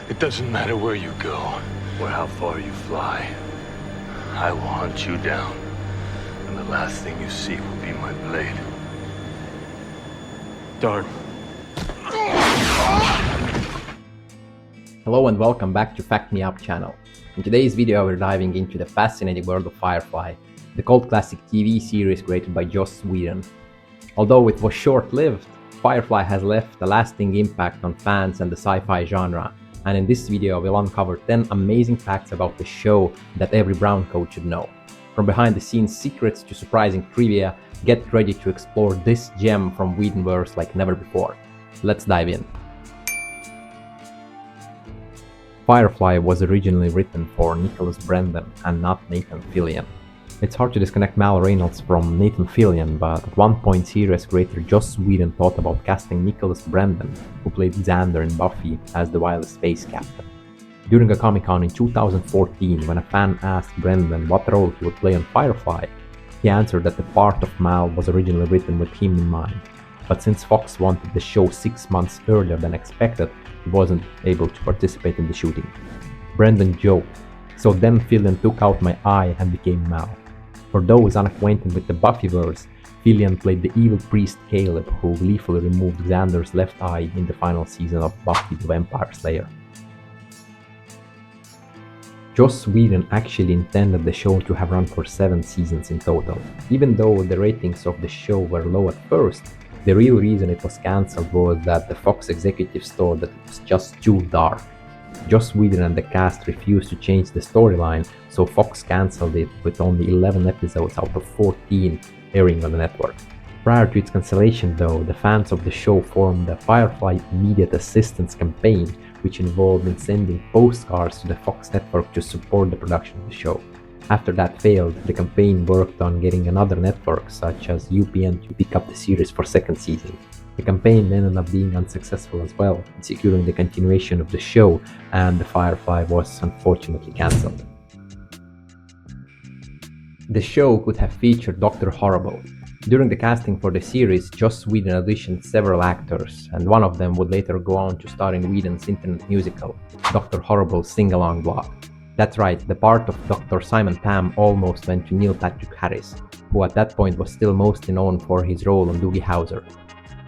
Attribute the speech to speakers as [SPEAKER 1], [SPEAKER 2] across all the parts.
[SPEAKER 1] It doesn't matter where you go, or how far you fly. I will hunt you down, and the last thing you see will be my blade. Darn.
[SPEAKER 2] Hello and welcome back to Fact Me Up channel. In today's video we're diving into the fascinating world of Firefly, the cult classic TV series created by Joss Whedon. Although it was short-lived, Firefly has left a lasting impact on fans and the sci-fi genre, and in this video we'll uncover 10 amazing facts about the show that every brown coat should know. From behind-the-scenes secrets to surprising trivia, get ready to explore this gem from Whedonverse like never before. Let's dive in. Firefly was originally written for Nicholas Brendon and not Nathan Fillion. It's hard to disconnect Mal Reynolds from Nathan Fillion, but at one point series creator Joss Whedon thought about casting Nicholas Brendon, who played Xander in Buffy, as the wireless space captain. During a Comic-Con in 2014, when a fan asked Brendon what role he would play on Firefly, he answered that the part of Mal was originally written with him in mind, but since Fox wanted the show 6 months earlier than expected, he wasn't able to participate in the shooting. Brendon joked, "So then Fillion took out my eye and became Mal." For those unacquainted with the Buffyverse, Fillion played the evil priest Caleb, who gleefully removed Xander's left eye in the final season of Buffy the Vampire Slayer. Joss Whedon actually intended the show to have run for 7 seasons in total. Even though the ratings of the show were low at first, the real reason it was cancelled was that the Fox executives thought that it was just too dark. Joss Whedon and the cast refused to change the storyline, so Fox cancelled it with only 11 episodes out of 14 airing on the network. Prior to its cancellation though, the fans of the show formed the Firefly Immediate Assistance campaign, which involved in sending postcards to the Fox network to support the production of the show. After that failed, the campaign worked on getting another network such as UPN to pick up the series for second season. The campaign ended up being unsuccessful as well, in securing the continuation of the show, and the Firefly was unfortunately cancelled. The show could have featured Dr. Horrible. During the casting for the series, Joss Whedon auditioned several actors, and one of them would later go on to star in Whedon's internet musical, Dr. Horrible's sing-along blog. That's right, the part of Dr. Simon Pam almost went to Neil Patrick Harris, who at that point was still mostly known for his role on Doogie Howser.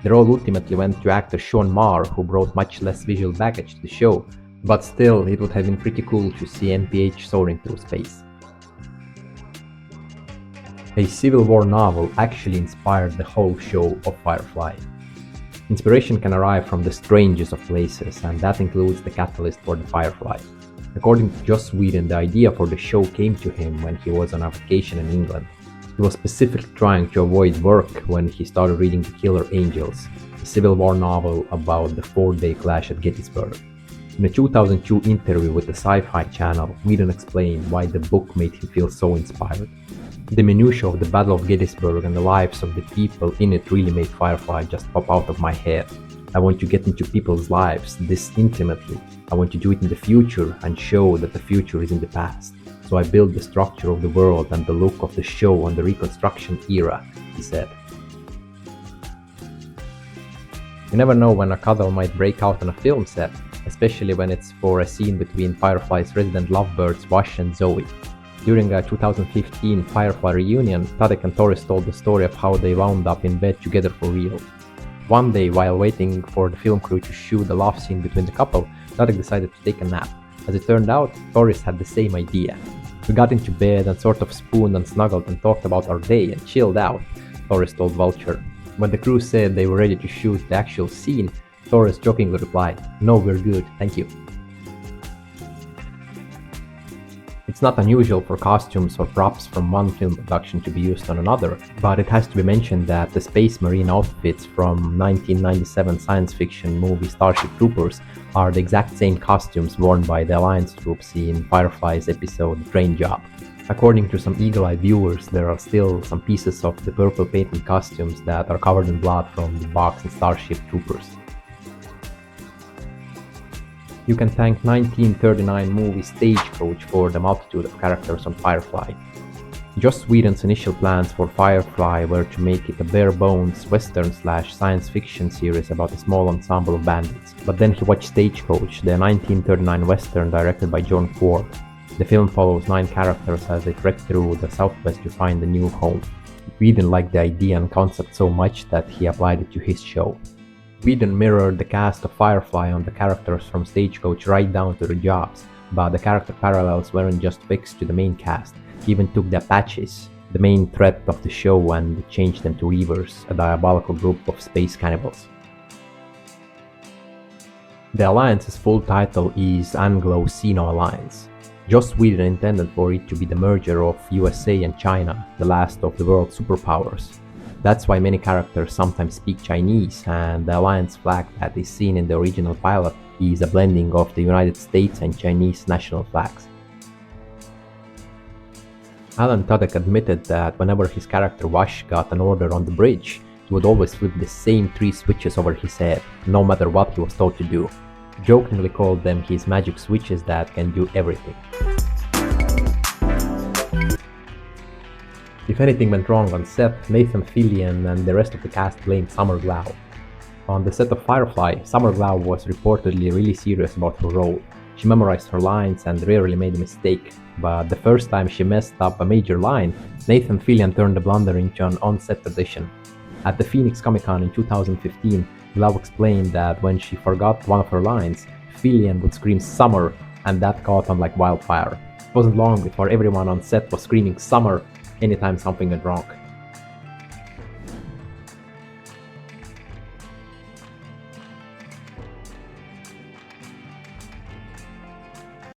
[SPEAKER 2] The role ultimately went to actor Sean Marr, who brought much less visual baggage to the show, but still it would have been pretty cool to see NPH soaring through space. A Civil War novel actually inspired the whole show of Firefly. Inspiration can arrive from the strangest of places, and that includes the catalyst for the Firefly. According to Joss Whedon, the idea for the show came to him when he was on a vacation in England. He was specifically trying to avoid work when he started reading The Killer Angels, a Civil War novel about the 4-day clash at Gettysburg. In a 2002 interview with the Sci-Fi Channel, Whedon explained why the book made him feel so inspired. The minutiae of the Battle of Gettysburg and the lives of the people in it really made Firefly just pop out of my head. I want to get into people's lives this intimately. I want to do it in the future and show that the future is in the past. So I built the structure of the world and the look of the show on the Reconstruction era, he said. You never know when a cuddle might break out on a film set, especially when it's for a scene between Firefly's resident lovebirds Wash and Zoe. During a 2015 Firefly reunion, Tadek and Torres told the story of how they wound up in bed together for real. One day, while waiting for the film crew to shoot the love scene between the couple, Tadek decided to take a nap. As it turned out, Torres had the same idea. "We got into bed and sort of spooned and snuggled and talked about our day and chilled out," Torres told Vulture. When the crew said they were ready to shoot the actual scene, Torres jokingly replied, "No, we're good, thank you." It's not unusual for costumes or props from one film production to be used on another, but it has to be mentioned that the Space Marine outfits from 1997 science fiction movie Starship Troopers are the exact same costumes worn by the Alliance troops in Firefly's episode Train Job. According to some eagle-eyed viewers, there are still some pieces of the purple painted costumes that are covered in blood from the box in Starship Troopers. You can thank 1939 movie Stagecoach for the multitude of characters on Firefly. Joss Whedon's initial plans for Firefly were to make it a bare-bones western/science fiction series about a small ensemble of bandits, but then he watched Stagecoach, the 1939 western directed by John Ford. The film follows 9 characters as they trek through the Southwest to find a new home. Whedon liked the idea and concept so much that he applied it to his show. Whedon mirrored the cast of Firefly on the characters from Stagecoach right down to the jobs, but the character parallels weren't just fixed to the main cast. He even took the Apaches, the main threat of the show, and changed them to Reavers, a diabolical group of space cannibals. The Alliance's full title is Anglo-Sino Alliance. Joss Whedon intended for it to be the merger of USA and China, the last of the world's superpowers. That's why many characters sometimes speak Chinese, and the Alliance flag that is seen in the original pilot is a blending of the United States and Chinese national flags. Alan Tudyk admitted that whenever his character Wash got an order on the bridge, he would always flip the same 3 switches over his head, no matter what he was told to do. He jokingly called them his magic switches that can do everything. If anything went wrong on set, Nathan Fillion and the rest of the cast blamed Summer Glau. On the set of Firefly, Summer Glau was reportedly really serious about her role. She memorized her lines and rarely made a mistake, but the first time she messed up a major line, Nathan Fillion turned the blunder into an on-set tradition. At the Phoenix Comic-Con in 2015, Glau explained that when she forgot one of her lines, Fillion would scream "Summer," and that caught on like wildfire. It wasn't long before everyone on set was screaming "Summer" anytime something went wrong.